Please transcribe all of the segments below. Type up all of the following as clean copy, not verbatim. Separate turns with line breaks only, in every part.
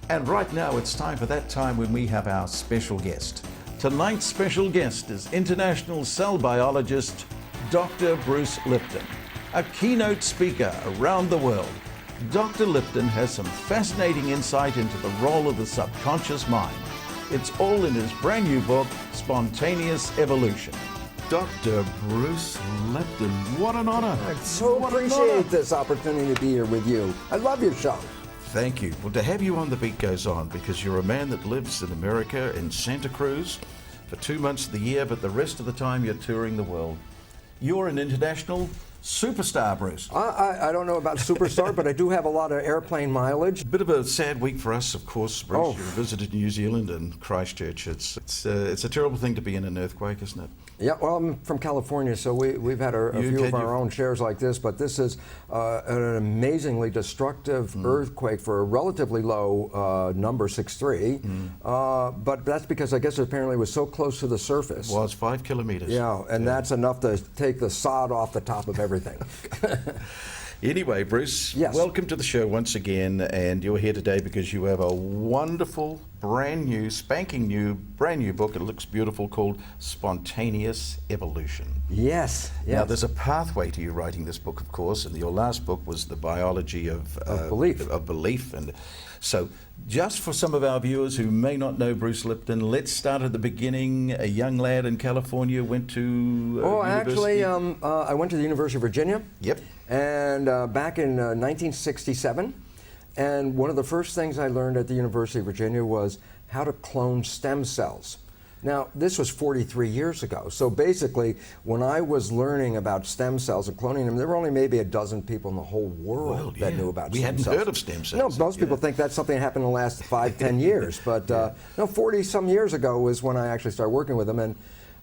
And right now it's time for that time when we have our special guest. Tonight's special guest is international cell biologist Dr. Bruce Lipton, a keynote speaker around the world. Dr. Lipton has some fascinating insight into the role of the subconscious mind. It's all in his brand new book, Spontaneous Evolution. Dr. Bruce Lipton, what an honor.
I so appreciate this opportunity to be here with you. I love your show.
Thank you. Well, to have you on The Beat Goes On, because you're a man that lives in America, in Santa Cruz, for 2 months of the year, but the rest of the time you're touring the world. You're an international superstar, Bruce.
I don't know about superstar, but I do have a lot of airplane mileage.
Bit of a sad week for us, of course, Bruce.
Oh.
You visited New Zealand and Christchurch. It's a terrible thing to be in an earthquake, isn't it?
Yeah, well, I'm from California, so we've had a few of our own shares like this, but this is an amazingly destructive earthquake for a relatively low number, 6.3. But that's because I guess it apparently was so close to the surface.
It was 5 kilometers.
Yeah, and that's enough to take the sod off the top of everything.
Anyway, Bruce,
yes.
Welcome to the show once again, and you're here today because you have a wonderful, brand new, spanking new, brand new book. It looks beautiful, called Spontaneous Evolution.
Yes, yes.
Now, there's a pathway to you writing this book, of course, and your last book was The Biology of Belief. And so, just for some of our viewers who may not know Bruce Lipton, let's start at the beginning. A young lad in California went to
Actually,
university.
I went to the University of Virginia.
Yep.
And back in 1967, and one of the first things I learned at the University of Virginia was how to clone stem cells. Now, this was 43 years ago, so basically, when I was learning about stem cells and cloning them, there were only maybe a dozen people in the whole world that knew about stem cells.
We hadn't heard of stem cells.
No, most people think that's something that happened in the last 5-10 years, but no, 40-some years ago was when I actually started working with them, and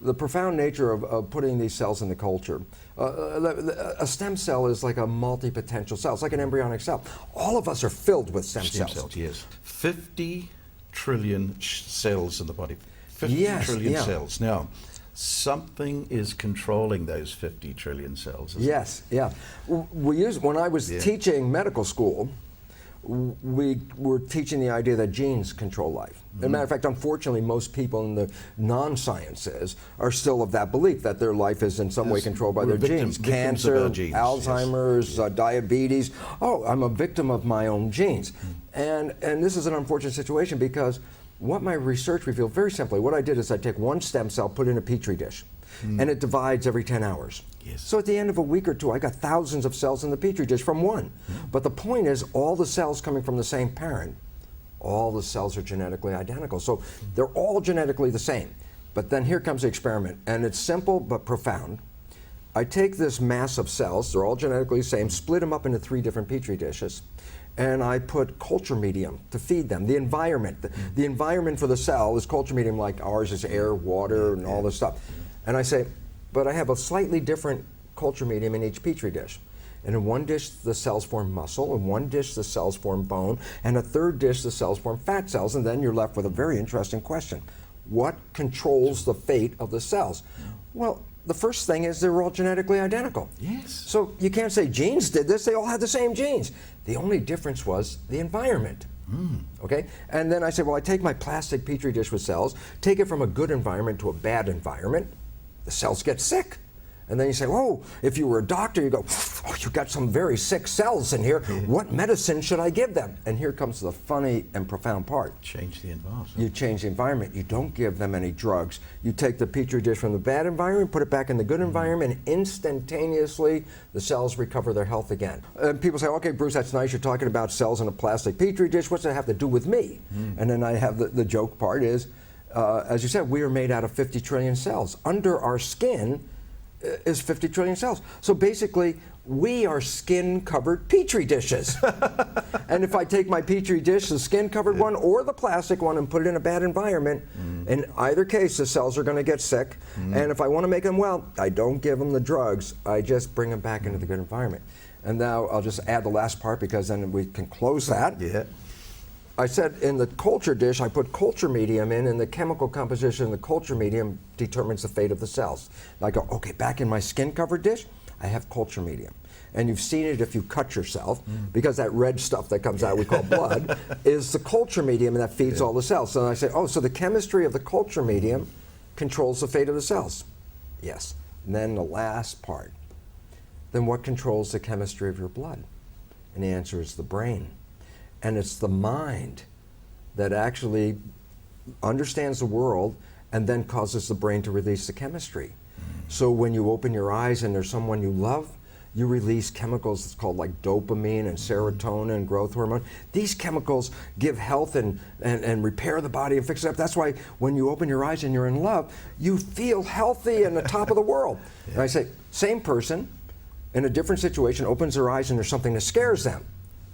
the profound nature of putting these cells in the culture. A stem cell is like a multi-potential cell. It's like an embryonic cell. All of us are filled with stem cells.
Yes. 50 trillion cells in the body. 50
yes,
trillion
yeah.
cells. Now, something is controlling those 50 trillion cells, isn't
Yes, yeah. When I was teaching medical school, we were teaching the idea that genes control life. As a matter of fact, unfortunately, most people in the non-sciences are still of that belief that their life is in some way controlled by their genes. Cancer,
genes,
Alzheimer's, diabetes. Oh, I'm a victim of my own genes. And this is an unfortunate situation because what my research revealed, very simply, what I did is I take one stem cell, put it in a petri dish, and it divides every 10 hours.
Yes.
So at the end of a week or two, I got thousands of cells in the petri dish from one. But the point is, all the cells coming from the same parent, all the cells are genetically identical. So they're all genetically the same. But then here comes the experiment, and it's simple but profound. I take this mass of cells, they're all genetically the same, split them up into 3 different petri dishes, and I put culture medium to feed them. The environment, the environment for the cell is culture medium, like ours is air, water, and all this stuff. And I say, but I have a slightly different culture medium in each petri dish. And in one dish, the cells form muscle, in one dish, the cells form bone, and a third dish, the cells form fat cells, and then you're left with a very interesting question. What controls the fate of the cells? Well, the first thing is they're all genetically identical.
Yes.
So you can't say genes did this, they all had the same genes. The only difference was the environment. Okay? And then I said, well, I take my plastic petri dish with cells, take it from a good environment to a bad environment, the cells get sick. And then you say, oh, if you were a doctor, you go, oh, you've got some very sick cells in here. What medicine should I give them? And here comes the funny and profound part.
Change the environment.
You change the environment. You don't give them any drugs. You take the petri dish from the bad environment, put it back in the good environment, and instantaneously the cells recover their health again. And people say, okay, Bruce, that's nice. You're talking about cells in a plastic petri dish. What's that have to do with me? And then I have the joke part is, as you said, we are made out of 50 trillion cells. Under our skin is 50 trillion cells. So basically, we are skin-covered petri dishes. And if I take my petri dish, the skin-covered one or the plastic one, and put it in a bad environment, in either case, the cells are going to get sick. And if I want to make them well, I don't give them the drugs. I just bring them back into the good environment. And now I'll just add the last part because then we can close that.
Yeah.
I said in the culture dish, I put culture medium in, and the chemical composition in the culture medium determines the fate of the cells. And I go, okay, back in my skin-covered dish, I have culture medium. and you've seen it if you cut yourself, because that red stuff that comes out we call blood, is the culture medium, and that feeds all the cells. So I say, oh, so the chemistry of the culture medium controls the fate of the cells. Yes. And then the last part, then what controls the chemistry of your blood? And the answer is the brain. And it's the mind that actually understands the world and then causes the brain to release the chemistry. So when you open your eyes and there's someone you love, you release chemicals that's called like dopamine and serotonin and growth hormone. These chemicals give health and repair the body and fix it up. That's why when you open your eyes and you're in love, you feel healthy and the top of the world. And I say, same person in a different situation opens their eyes and there's something that scares them.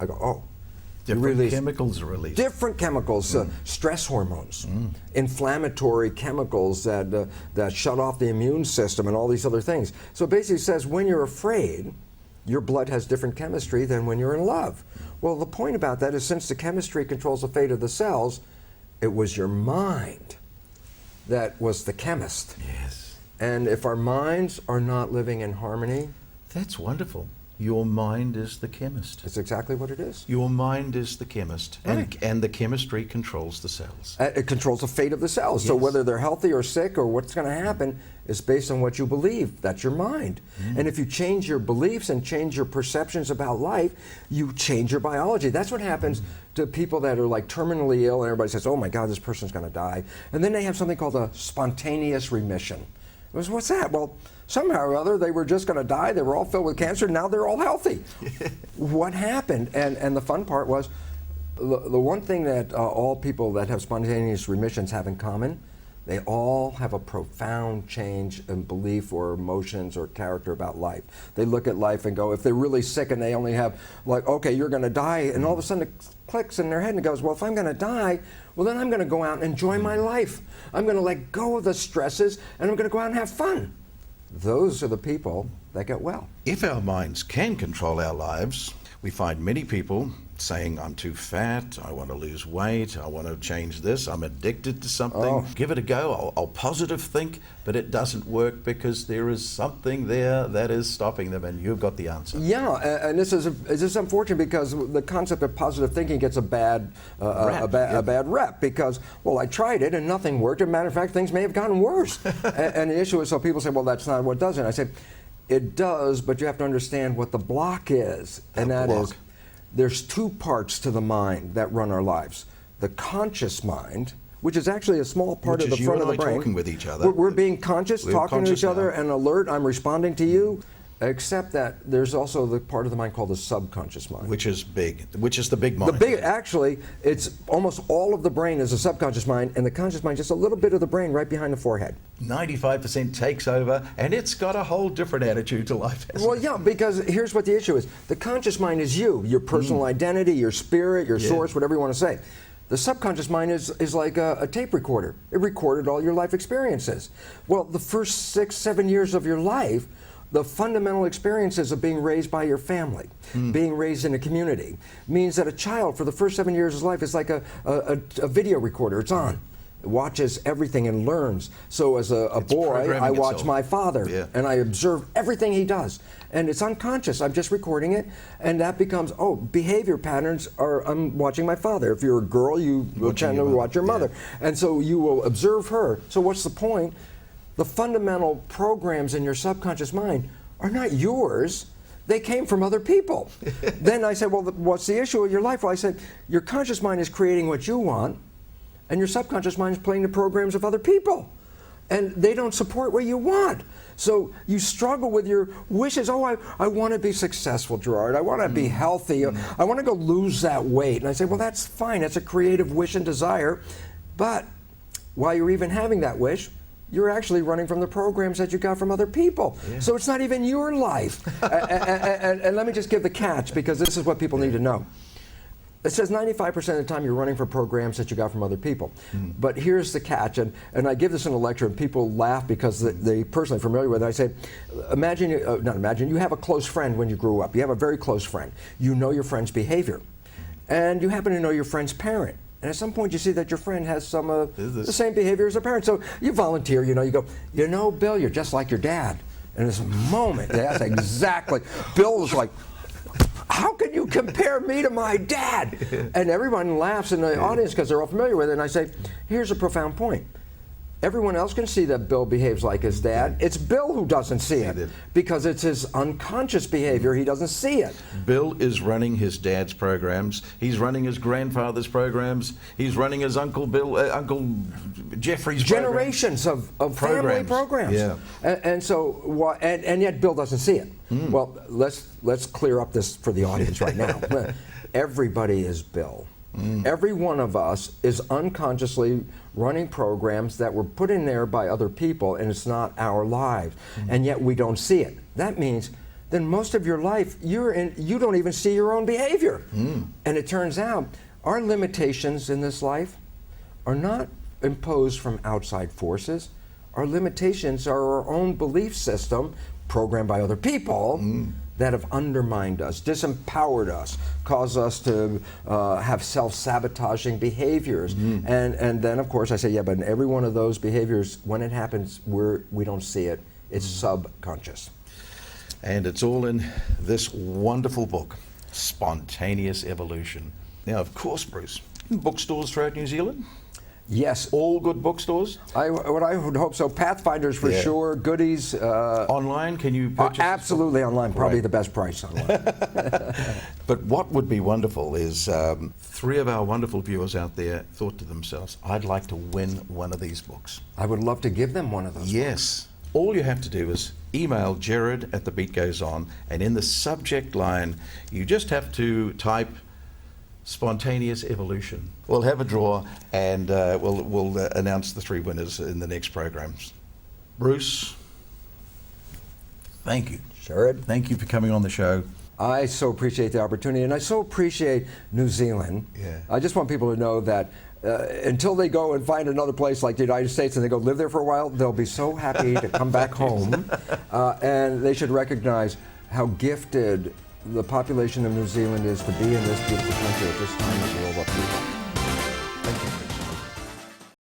I go, oh.
Different chemicals are released.
Different chemicals, stress hormones, inflammatory chemicals that shut off the immune system and all these other things. So it basically says when you're afraid, your blood has different chemistry than when you're in love. Well, the point about that is since the chemistry controls the fate of the cells, it was your mind that was the chemist.
Yes.
And if our minds are not living in harmony,
that's wonderful. Your mind is the chemist.
That's exactly what it is.
Your mind is the chemist, and the chemistry controls the cells.
It controls the fate of the cells. Yes. So whether they're healthy or sick or what's going to happen is based on what you believe. That's your mind. And if you change your beliefs and change your perceptions about life, you change your biology. That's what happens to people that are like terminally ill and everybody says, oh my God, this person's going to die. And then they have something called a spontaneous remission. What's that? Well, somehow or other, they were just going to die. They were all filled with cancer. Now they're all healthy. What happened? And the fun part was, the one thing that all people that have spontaneous remissions have in common, they all have a profound change in belief or emotions or character about life. They look at life and go, if they're really sick and they only have, like, okay, you're going to die, and all of a sudden it clicks in their head and goes, well, if I'm going to die, well, then I'm going to go out and enjoy my life. I'm going to let go of the stresses, and I'm going to go out and have fun. Those are the people that get well.
If our minds can control our lives, we find many people saying, I'm too fat, I want to lose weight, I want to change this, I'm addicted to something.
Oh.
Give it a go, I'll positive think, but it doesn't work because there is something there that is stopping them, and you've got the answer.
Yeah, and this is unfortunate because the concept of positive thinking gets a bad rep because, well, I tried it and nothing worked. As a matter of fact, things may have gotten worse. And the issue is, so people say, well, that's not what does it. I say, it does, but you have to understand what the block is, and that is, there's two parts to the mind that run our lives. The conscious mind, which is actually a small part of the front of the brain.
Talking with each other.
We're being conscious, talking to each other, and alert. I'm responding to you. Except that there's also the part of the mind called the subconscious mind.
Which is big, which is the big mind.
Actually, it's almost all of the brain is a subconscious mind, and the conscious mind, just a little bit of the brain right behind the forehead.
95% takes over, and it's got a whole different attitude to life.
Well, yeah, because here's what the issue is. The conscious mind is you, your personal identity, your spirit, your source, whatever you want to say. The subconscious mind is like a tape recorder. It recorded all your life experiences. Well, the first 6, 7 years of your life, the fundamental experiences of being raised by your family, being raised in a community, means that a child for the first 7 years of his life is like a video recorder. It's on. It watches everything and learns. So as a boy, I watch my father, and I observe everything he does. And it's unconscious. I'm just recording it, and that becomes, behavior patterns are, I'm watching my father. If you're a girl, you will tend to watch your mother. And so you will observe her. So what's the point? The fundamental programs in your subconscious mind are not yours. They came from other people. Then I said, well, what's the issue with your life? Well, I said, your conscious mind is creating what you want, and your subconscious mind is playing the programs of other people. And they don't support what you want. So you struggle with your wishes. Oh, I want to be successful, Gerard. I want to be healthy. I want to go lose that weight. And I say, well, that's fine. That's a creative wish and desire. But while you're even having that wish, you're actually running from the programs that you got from other people. Yeah. So it's not even your life. And let me just give the catch, because this is what people need to know. It says 95% of the time you're running for programs that you got from other people. But here's the catch, and I give this in a lecture, and people laugh because they're personally familiar with it. I say, you have a close friend when you grew up. You have a very close friend. You know your friend's behavior. And you happen to know your friend's parent. And at some point you see that your friend has some of the same behavior as a parent. So you volunteer, you go, Bill, you're just like your dad. And this moment, that's exactly, Bill was like, how can you compare me to my dad? And everyone laughs in the audience because they're all familiar with it. And I say, here's a profound point. Everyone else can see that Bill behaves like his dad. It's Bill who doesn't see it because it's his unconscious behavior. He doesn't see it.
Bill is running his dad's programs. He's running his grandfather's programs. He's running his Uncle Jeffrey's
generations of family programs.
Yeah.
And yet Bill doesn't see it. Well, let's clear up this for the audience right now. Everybody is Bill. Every one of us is unconsciously running programs that were put in there by other people, and it's not our lives, and yet we don't see it. That means then most of your life you don't even see your own behavior. And it turns out our limitations in this life are not imposed from outside forces. Our limitations are our own belief system programmed by other people that have undermined us, disempowered us, caused us to have self-sabotaging behaviors. And then, of course, I say, yeah, but in every one of those behaviors, when it happens, we don't see it. It's subconscious.
And it's all in this wonderful book, Spontaneous Evolution. Now, of course, Bruce, bookstores throughout New Zealand?
Yes.
All good bookstores?
I would hope so. Pathfinders for sure. Goodies.
Online? Can you purchase?
Absolutely online. Probably the best price online.
But what would be wonderful is 3 of our wonderful viewers out there thought to themselves, I'd like to win one of these books.
I would love to give them one of those
books. All you have to do is email Gerard at The Beat Goes On, and in the subject line, you just have to type Spontaneous Evolution. We'll have a draw, and we'll announce the 3 winners in the next programs. Bruce, thank you.
Gerard.
Thank you for coming on the show.
I so appreciate the opportunity, and I so appreciate New Zealand. I just want people to know that until they go and find another place like the United States and they go live there for a while, they'll be so happy to come back home. And they should recognize how gifted the population of New Zealand is to be in this beautiful country at this time of world upheaval.